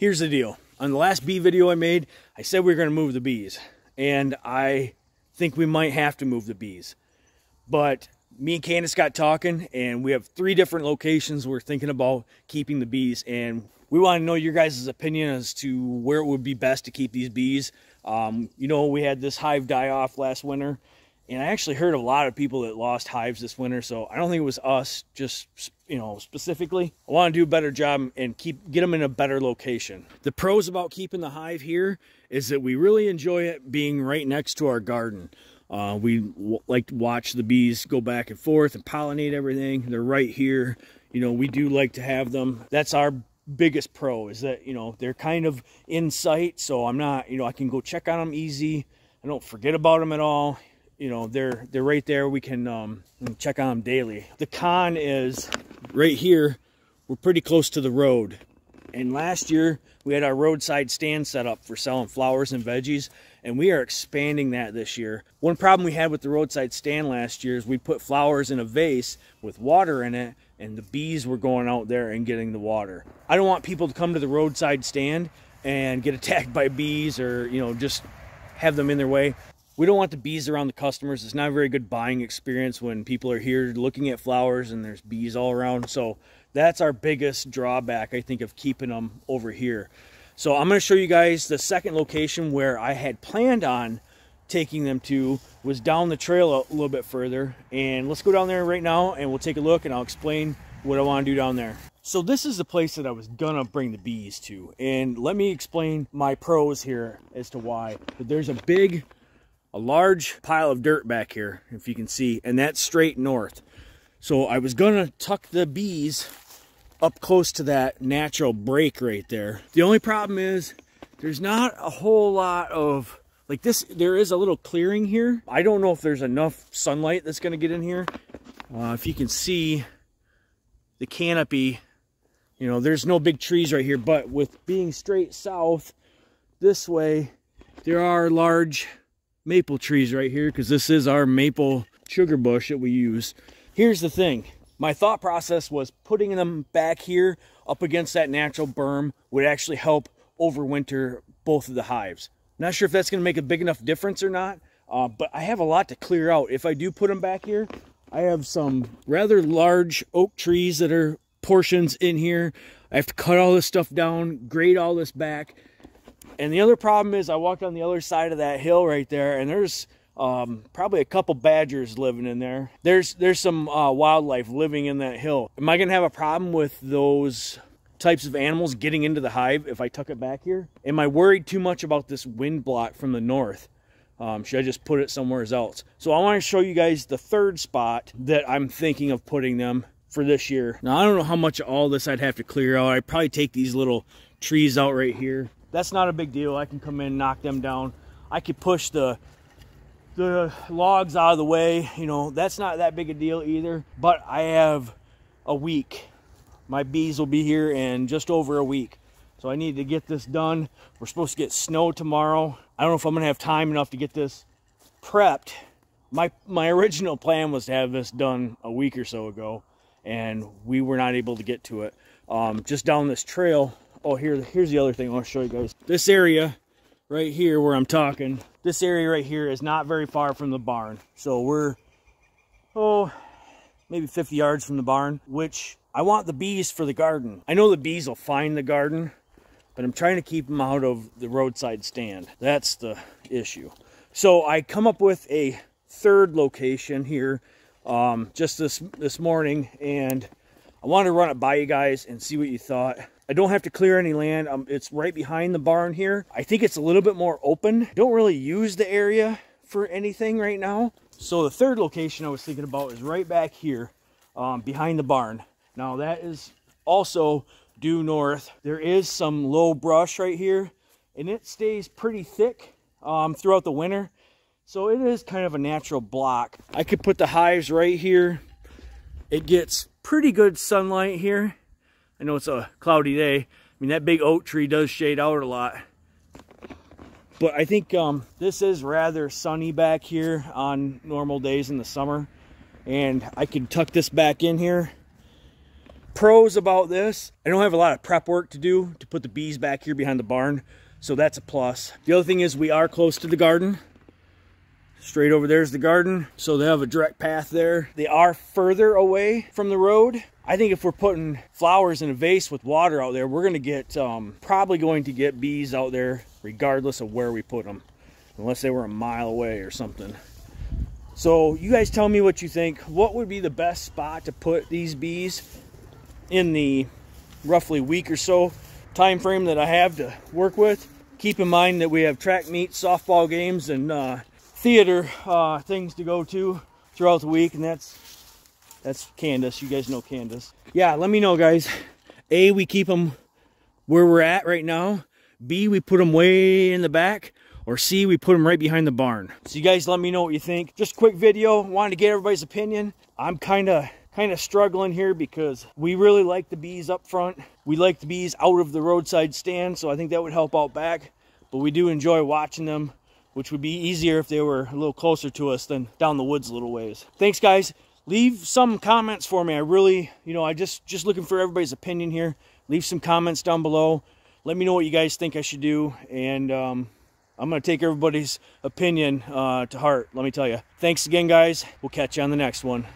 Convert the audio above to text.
Here's the deal. On the last bee video I made, I said we were going to move the bees. And I think we might have to move the bees. But me and Candace got talking, and we have 3 different locations we're thinking about keeping the bees. And we want to know your guys' opinion as to where it would be best to keep these bees. You know, we had this hive die off last winter. And I actually heard a lot of people that lost hives this winter, so I don't think it was us, just, you know, specifically. I want to do a better job and get them in a better location. The pros about keeping the hive here is that we really enjoy it being right next to our garden. We like to watch the bees go back and forth and pollinate everything. They're right here. You know, we do like to have them. That's our biggest pro, is that, you know, they're kind of in sight, so I'm not, you know, I can go check on them easy. I don't forget about them at all. You know, they're right there. We can check on them daily. The con is right here, we're pretty close to the road. And last year we had our roadside stand set up for selling flowers and veggies, and we are expanding that this year. One problem we had with the roadside stand last year is we put flowers in a vase with water in it, and the bees were going out there and getting the water. I don't want people to come to the roadside stand and get attacked by bees, or, you know, just have them in their way. We don't want the bees around the customers. It's not a very good buying experience when people are here looking at flowers and there's bees all around. So that's our biggest drawback, I think, of keeping them over here. So I'm going to show you guys the second location where I had planned on taking them to, was down the trail a little bit further. And let's go down there right now and we'll take a look and I'll explain what I want to do down there. So this is the place that I was going to bring the bees to. And let me explain my pros here as to why. There's a large pile of dirt back here, if you can see, and that's straight north. So I was gonna tuck the bees up close to that natural break right there. The only problem is there's not a whole lot of, like this, there is a little clearing here. I don't know if there's enough sunlight that's gonna get in here. If you can see the canopy, you know, there's no big trees right here, but with being straight south this way, there are large maple trees right here, because this is our maple sugar bush that we use. Here's the thing. My thought process was putting them back here up against that natural berm would actually help overwinter both of the hives. Not sure if that's going to make a big enough difference or not, but I have a lot to clear out. If I do put them back here, I have some rather large oak trees that are portions in here. I have to cut all this stuff down, grade all this back. And the other problem is I walked on the other side of that hill right there, and there's probably a couple badgers living in there. There's some wildlife living in that hill. Am I going to have a problem with those types of animals getting into the hive if I tuck it back here? Am I worried too much about this wind block from the north? Should I just put it somewhere else? So I want to show you guys the third spot that I'm thinking of putting them for this year. Now, I don't know how much of all this I'd have to clear out. I'd probably take these little trees out right here. That's not a big deal. I can come in, knock them down. I could push the logs out of the way. You know, that's not that big a deal either. But I have a week. My bees will be here in just over a week. So I need to get this done. We're supposed to get snow tomorrow. I don't know if I'm going to have time enough to get this prepped. My original plan was to have this done a week or so ago, and we were not able to get to it. Just down this trail. Oh, here's the other thing I want to show you guys. This area right here where I'm talking, this area right here is not very far from the barn. So we're, maybe 50 yards from the barn, which I want the bees for the garden. I know the bees will find the garden, but I'm trying to keep them out of the roadside stand. That's the issue. So I come up with a third location here just this morning, and I wanted to run it by you guys and see what you thought. I don't have to clear any land. It's right behind the barn here. I think it's a little bit more open. Don't really use the area for anything right now. So the third location I was thinking about is right back here behind the barn. Now that is also due north. There is some low brush right here, and it stays pretty thick throughout the winter. So it is kind of a natural block. I could put the hives right here. It gets pretty good sunlight here. I know it's a cloudy day. I mean, that big oak tree does shade out a lot. But I think this is rather sunny back here on normal days in the summer. And I could tuck this back in here. Pros about this, I don't have a lot of prep work to do to put the bees back here behind the barn, so that's a plus. The other thing is we are close to the garden. Straight over there's the garden, so they have a direct path there. They are further away from the road. I think if we're putting flowers in a vase with water out there, we're gonna get, probably going to get bees out there regardless of where we put them, unless they were a mile away or something. So you guys tell me what you think. What would be the best spot to put these bees in the roughly week or so time frame that I have to work with? Keep in mind that we have track meets, softball games, and theater things to go to throughout the week, and that's Candace. You guys know Candace. Yeah, let me know, guys. A, we keep them where we're at right now. B, we put them way in the back. Or C, we put them right behind the barn. So you guys let me know what you think. Just a quick video. Wanted to get everybody's opinion. I'm kind of struggling here because we really like the bees up front. We like the bees out of the roadside stand, so I think that would help out back. But we do enjoy watching them, which would be easier if they were a little closer to us than down the woods a little ways. Thanks, guys. Leave some comments for me. I really, I just looking for everybody's opinion here. Leave some comments down below. Let me know what you guys think I should do, and I'm going to take everybody's opinion to heart, let me tell you. Thanks again, guys. We'll catch you on the next one.